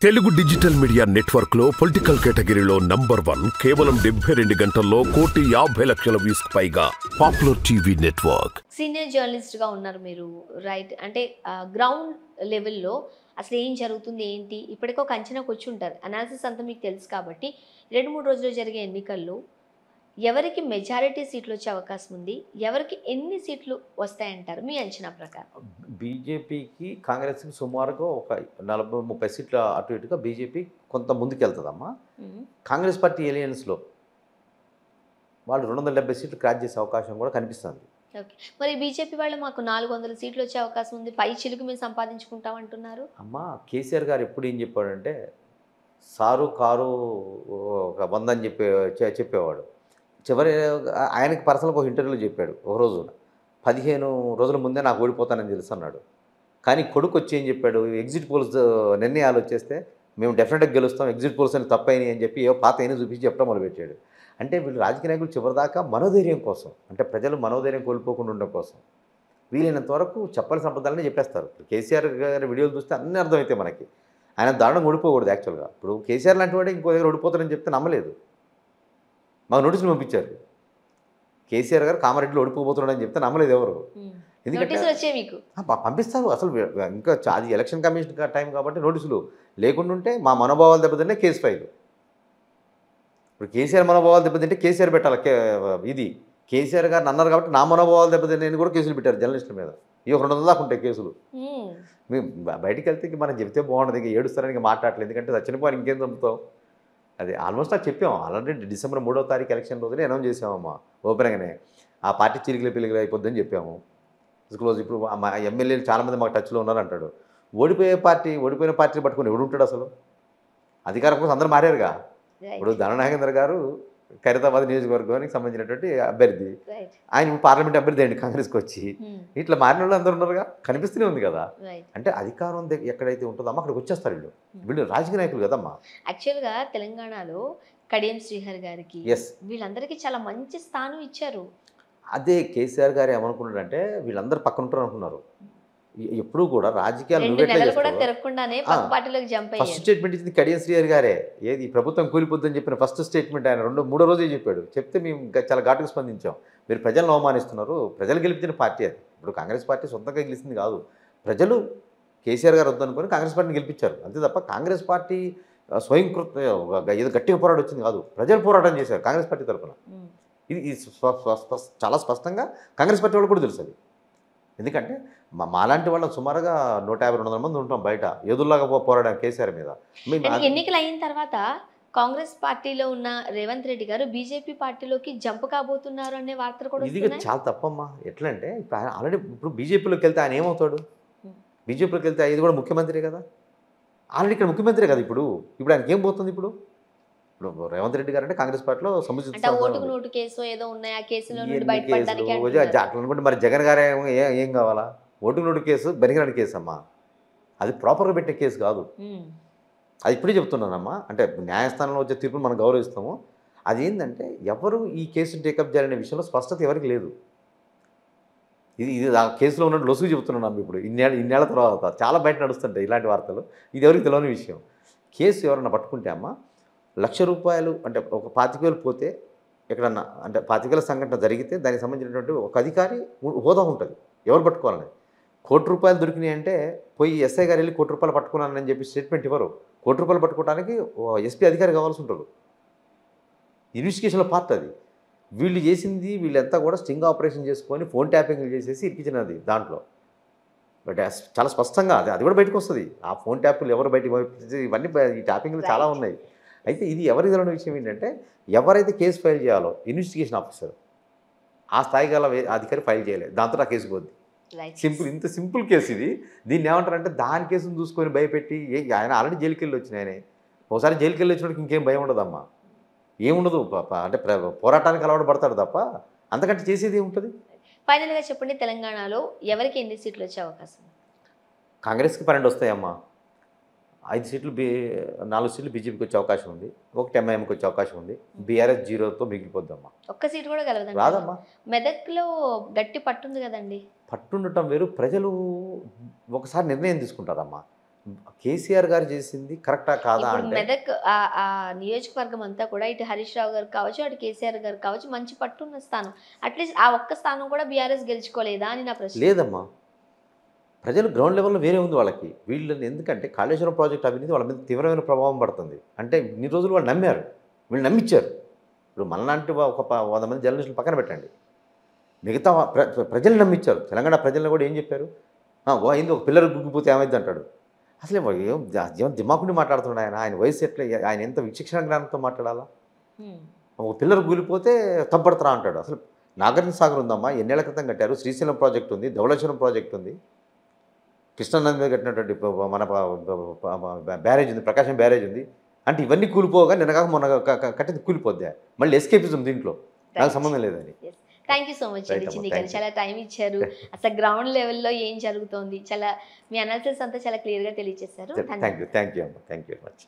Telugu digital media network లో political కేటగిరీలో #1 కేవలం 72 గంటల్లో 1,50,00,000 వ్యూస్ పైగా popular TV network. Senior journalist గా ఉన్నారు మీరు, రైట్? అంటే గ్రౌండ్ లెవెల్లో అసలు ఏం జరుగుతుంది ఏంటి ఇప్పటికో ఒక అంచనాకు వచ్చి ఉంటారు. అనాలిసిస్ అంతా మీకు తెలుసు కాబట్టి 2-3 రోజుల్లో జరిగే ఎన్నికల్లో ఎవరికి మెజారిటీ సీట్లు వచ్చే అవకాశం ఉంది, ఎవరికి ఎన్ని సీట్లు వస్తాయంటారు మీ అంచనా ప్రకారం? బీజేపీకి కాంగ్రెస్కి సుమారుగా ఒక 40-30 సీట్ల అటు ఇటుగా బీజేపీ కొంత ముందుకెళ్తుందమ్మా. కాంగ్రెస్ పార్టీ ఎలియన్స్లో వాళ్ళు 270 సీట్లు క్రాచ్ చేసే అవకాశం కూడా కనిపిస్తుంది. ఓకే, మరి బీజేపీ వాళ్ళు మాకు 400 సీట్లు వచ్చే అవకాశం ఉంది, పై చిలుకు మేము సంపాదించుకుంటాం అంటున్నారు. అమ్మా, కేసీఆర్ గారు ఎప్పుడు ఏం చెప్పాడంటే సారు కారు ఒక 100 అని చెప్పేవాడు. చివరి ఆయనకి పర్సనల్గా ఒక ఇంటర్వ్యూలో చెప్పాడు, ఒక రోజు 15 రోజుల ముందే నాకు ఓడిపోతానని తెలుసు అన్నాడు. కానీ కొడుకు వచ్చి ఏం చెప్పాడు, ఎగ్జిట్ పోల్స్ నిర్ణయాలు వచ్చేస్తే మేము డెఫినెట్గా గెలుస్తాం, ఎగ్జిట్ పోల్స్ అని తప్పైనాయి అని చెప్పి ఏ పాత అయినా చూపించి చెప్పడం మొదలుపెట్టాడు. అంటే వీళ్ళు రాజకీయ నాయకులు చివరిదాకా మనోధైర్యం కోసం, అంటే ప్రజలు మనోధైర్యం కోల్పోకుండా ఉండడం కోసం వీలైనంత వరకు చెప్పాల్సిన అబద్ధాలని చెప్పేస్తారు. కేసీఆర్ గారి వీడియోలు చూస్తే అన్నీ అర్థమవుతాయి మనకి. ఆయన దారుణంగా ఓడిపోకూడదు యాక్చువల్గా. ఇప్పుడు కేసీఆర్ లాంటి వాడే ఇంకో దగ్గర ఓడిపోతారని చెప్తే నమ్మలేదు. మాకు నోటీసులు పంపించారు, కేసీఆర్ గారు కామారెడ్డిలో ఓడిపోతున్నాడని చెప్తే నమ్మలేదు ఎవరు. ఎందుకంటే పంపిస్తారు అసలు ఇంకా అది ఎలక్షన్ కమిషన్ టైం కాబట్టి నోటీసులు లేకుండా ఉంటే మా మనోభావాలు దెబ్బతింటే కేసు ఫైల్. ఇప్పుడు కేసీఆర్ మనోభావాలు దెబ్బతింటే కేసీఆర్ పెట్టాలి. ఇది కేసీఆర్ గారు అన్నారు కాబట్టి నా మనోభావాలు దెబ్బతింటే కూడా కేసులు పెట్టారు జర్నలిస్టుల మీద. ఇవి 200 దాకా ఉంటాయి కేసులు. మేము బయటికి వెళ్తే మనం చెప్తే బాగుండదు, ఇంకా ఏడుస్తారని మాట్లాడలేదు. ఎందుకంటే చచ్చిపోయి ఇంకేం చంపుతాం. అది ఆల్మోస్ట్ నాకు చెప్పాము ఆల్రెడీ. డిసెంబర్ 3వ తారీఖు ఎలక్షన్ రోజునే అనౌన్స్ చేసామమ్మా ఓపెన్గానే. ఆ పార్టీ చిలికలు అయిపోద్దని చెప్పాము. క్లోజ్. ఇప్పుడు మా ఎమ్మెల్యేలు చాలామంది మాకు టచ్లో ఉన్నారు అంటాడు. ఓడిపోయిన పార్టీని పట్టుకుని ఎవడు ఉంటాడు అసలు? అధికారం కోసం అందరూ మారారుగా. ఇప్పుడు ధననాగేంద్ర గారు ఖైరతాబాద్ నియోజకవర్గానికి సంబంధించినటువంటి అభ్యర్థి, ఆయన పార్లమెంట్ అభ్యర్థి అండి కాంగ్రెస్కి వచ్చి. ఇట్లా మారిన వాళ్ళు అందరూ ఉన్నారుగా, కనిపిస్తూనే ఉంది కదా. అంటే అధికారం ఎక్కడైతే ఉంటుందో అక్కడికి వచ్చేస్తారు వీళ్ళు. వీళ్ళు రాజకీయ నాయకులు కదమ్మా. యాక్చువల్గా తెలంగాణలో కడియం శ్రీహరి గారికి వీళ్ళందరికీ చాలా మంచి స్థానం ఇచ్చారు. అదే కేసీఆర్ గారు ఏమనుకున్నాడంటే వీళ్ళందరూ పక్కన ఉంటారు అనుకున్నారు. ఎప్పుడు కూడా రాజకీయాలు ఫస్ట్ స్టేట్మెంట్ ఇచ్చింది కడియం శ్రీహరి గారే. ఏది ప్రభుత్వం కూలిపోద్దని చెప్పిన ఫస్ట్ స్టేట్మెంట్ ఆయన 2-3 రోజే చెప్పాడు. చెప్తే మేము చాలా ఘాటుగా స్పందించాం. మీరు ప్రజలను అవమానిస్తున్నారు, ప్రజలు గెలిపించిన పార్టీ అది. ఇప్పుడు కాంగ్రెస్ పార్టీ సొంతంగా గెలిచింది కాదు, ప్రజలు కేసీఆర్ గారు వద్దనుకొని కాంగ్రెస్ పార్టీని గెలిపించారు. అంతే తప్ప కాంగ్రెస్ పార్టీ స్వయంకృత ఏదో గట్టిగా పోరాటం వచ్చింది కాదు, ప్రజలు పోరాటం చేశారు కాంగ్రెస్ పార్టీ తరఫున. ఇది చాలా స్పష్టంగా కాంగ్రెస్ పార్టీ వాళ్ళు కూడా తెలుసు అది. ఎందుకంటే మాలాంటి వాళ్ళ సుమారుగా 150-200 మంది ఉంటాం బయట ఎదురులాగా పోరాడాం కేసీఆర్ మీద. ఎన్నికలు అయిన తర్వాత కాంగ్రెస్ పార్టీలో ఉన్న రేవంత్ రెడ్డి గారు బీజేపీ పార్టీలోకి జంప్ కాబోతున్నారు అనే వార్తలు కూడా ఇది చాలా తప్పమ్మా. ఎట్లా అంటే ఇప్పుడు ఆల్రెడీ ఇప్పుడు బీజేపీలోకి వెళ్తే ఆయన ఏమవుతాడు? బీజేపీలోకి వెళ్తే ఇది కూడా ముఖ్యమంత్రి కదా, ఆల్రెడీ ఇక్కడ ముఖ్యమంత్రి కదా. ఇప్పుడు ఆయనకి ఏం పోతుంది? ఇప్పుడు రేవంత్ రెడ్డి గారు అంటే కాంగ్రెస్ పార్టీలో అనుకుంటే మరి జగన్ గారు ఏం కావాలా? ఓటుకు నోటు కేసు బెనిగరాని కేసు అమ్మా, అది ప్రాపర్గా పెట్టే కేసు కాదు. అది ఇప్పుడే చెప్తున్నానమ్మా. అంటే న్యాయస్థానంలో వచ్చే తీర్పును మనం గౌరవిస్తాము. అది ఏంటంటే ఎవరు ఈ కేసును టేకప్ చేయాలనే విషయంలో స్పష్టత ఎవరికి లేదు. ఇది ఆ కేసులో ఉన్నట్టు లొసుగు చెబుతున్నాను. ఇప్పుడు ఇన్నేళ్ల తర్వాత చాలా బయట నడుస్తుంటాయి ఇలాంటి వార్తలు. ఇది ఎవరికి తెలియని విషయం. కేసు ఎవరన్నా పట్టుకుంటే అమ్మా ₹1,00,000 అంటే ఒక 25,000 పోతే ఎక్కడన్నా, అంటే 25,000 సంఘటన జరిగితే దానికి సంబంధించినటువంటి ఒక అధికారి హోదా ఉంటుంది ఎవరు పట్టుకోవాలని. ₹1,00,000 దొరికినాయి అంటే పోయి ఎస్ఐ గారు వెళ్ళి ₹1,00,000 పట్టుకున్నానని చెప్పి స్టేట్మెంట్ ఇవ్వరు. ₹1,00,000 పట్టుకోవడానికి ఎస్పీ అధికారి కావాల్సి ఉంటారు. ఇన్వెస్టిగేషన్లో పార్ట్ అది. వీళ్ళు చేసింది వీళ్ళంతా కూడా స్టింగ్ ఆపరేషన్ చేసుకొని ఫోన్ ట్యాపింగ్లు చేసేసి ఇరికించినది దాంట్లో. బట్ చాలా స్పష్టంగా అది కూడా బయటకు వస్తుంది. ఆ ఫోన్ ట్యాపింగ్లు ఎవరు బయటకు ఇవన్నీ ఈ ట్యాపింగ్లు చాలా ఉన్నాయి. అయితే ఇది ఎవరికి తెలియని విషయం ఏంటంటే ఎవరైతే కేసు ఫైల్ చేయాలో ఇన్వెస్టిగేషన్ ఆఫీసర్ ఆ స్థాయి గల అధికారి ఫైల్ చేయలేదు, దాంతో ఆ కేసు పోద్ది. ఇంత సింపుల్ కేసు ఇది. దీన్ని ఏమంటారంటే దాని కేసును చూసుకొని భయపెట్టి ఆయన ఆల్రెడీ జైలుకి వెళ్ళి వచ్చిన ఆయన ఒకసారి జైలుకి వెళ్ళి వచ్చినప్పుడు ఇంకేం భయం ఉండదమ్మా, ఏముండదు. అంటే పోరాటానికి అలవాటు పడతాడు తప్ప అంతకంటే చేసేది ఏముంటుంది? ఫైనల్గా చెప్పండి, తెలంగాణలో ఎవరికి ఎన్ని సీట్లు వచ్చే అవకాశం? కాంగ్రెస్కి 12 వస్తాయమ్మా. 5 సీట్లు 4 సీట్లు బీజేపీకి వచ్చే అవకాశం ఉంది, 1 ఎంఐఎంకి వచ్చే అవకాశం ఉంది. బీఆర్ఎస్ 0తో మిగిలిపోద్దమ్మా. ఒక్క సీటు కూడా కలవదండి. రాదమ్మా. మెదక్లో గట్టి పట్టుంది కదండి. పట్టుండటం వేరు, ప్రజలు ఒకసారి నిర్ణయం తీసుకుంటారమ్మా. కేసీఆర్ గారు చేసింది కరెక్టా కాదా ఇప్పుడు అంటే మెదక్ ఆ నియోజకవర్గం అంతా కూడా ఇటు హరీష్ రావు గారు కావచ్చు, అటు కేసీఆర్ గారు కావచ్చు, మంచి పట్టున్న స్థానం. అట్లీస్ట్ ఆ ఒక్క స్థానం కూడా బీఆర్ఎస్ గెలుచుకోలేదా అని నా ప్రశ్న. లేదమ్మా. ప్రజలు గ్రౌండ్ లెవెల్లో వేరే ఉంది వాళ్ళకి. వీళ్ళని ఎందుకంటే కాళేశ్వరం ప్రాజెక్ట్ అవినీతి వాళ్ళ మీద తీవ్రమైన ప్రభావం పడుతుంది. అంటే ఇన్ని రోజులు వాళ్ళు నమ్మారు, వీళ్ళు నమ్మించారు. ఇప్పుడు మనలాంటి ఒక 100 మంది జర్నలిస్టులు పక్కన పెట్టండి, మిగతా ప్రజలు నమ్మించారు. తెలంగాణ ప్రజలను కూడా ఏం చెప్పారు, అయింది ఒక పిల్లలు గుగ్గిపోతే ఏమైంది అంటాడు. అసలు ఏం దిమాకుండి మాట్లాడుతున్నాడు ఆయన వయసు ఎట్లా, ఆయన ఎంత విచక్షణ జ్ఞానంతో మాట్లాడాలా. ఒక పిల్లలు కూలిపోతే తప్పడతారా అంటాడు. అసలు నాగార్జున సాగర్ ఉందమ్మా, ఎన్నేళ్ల క్రితం కట్టారు. శ్రీశైలం ప్రాజెక్ట్ ఉంది, ధవళేశ్వరం ప్రాజెక్ట్ ఉంది, కృష్ణానది మీద కట్టినటువంటి మన బ్యారేజ్ ఉంది, ప్రకాశం బ్యారేజ్ ఉంది. అంటే ఇవన్నీ కూలిపోగా నిన్నగాక మొన్న కట్టింది కూలిపోద్దా, మళ్ళీ ఎస్కేపిజం దీంట్లో నాకు సంబంధం లేదని. థ్యాంక్ యూ సో మచ్ అండి చిన్ని గారు, చాలా టైం ఇచ్చారు. అసలు గ్రౌండ్ లెవెల్లో ఏం జరుగుతోంది, చాలా మీ అనాలిసిస్ అంతా చాలా క్లియర్గా తెలియజేశారు. థ్యాంక్ యూ అమ్మా, థ్యాంక్ యూ వెరీ మచ్.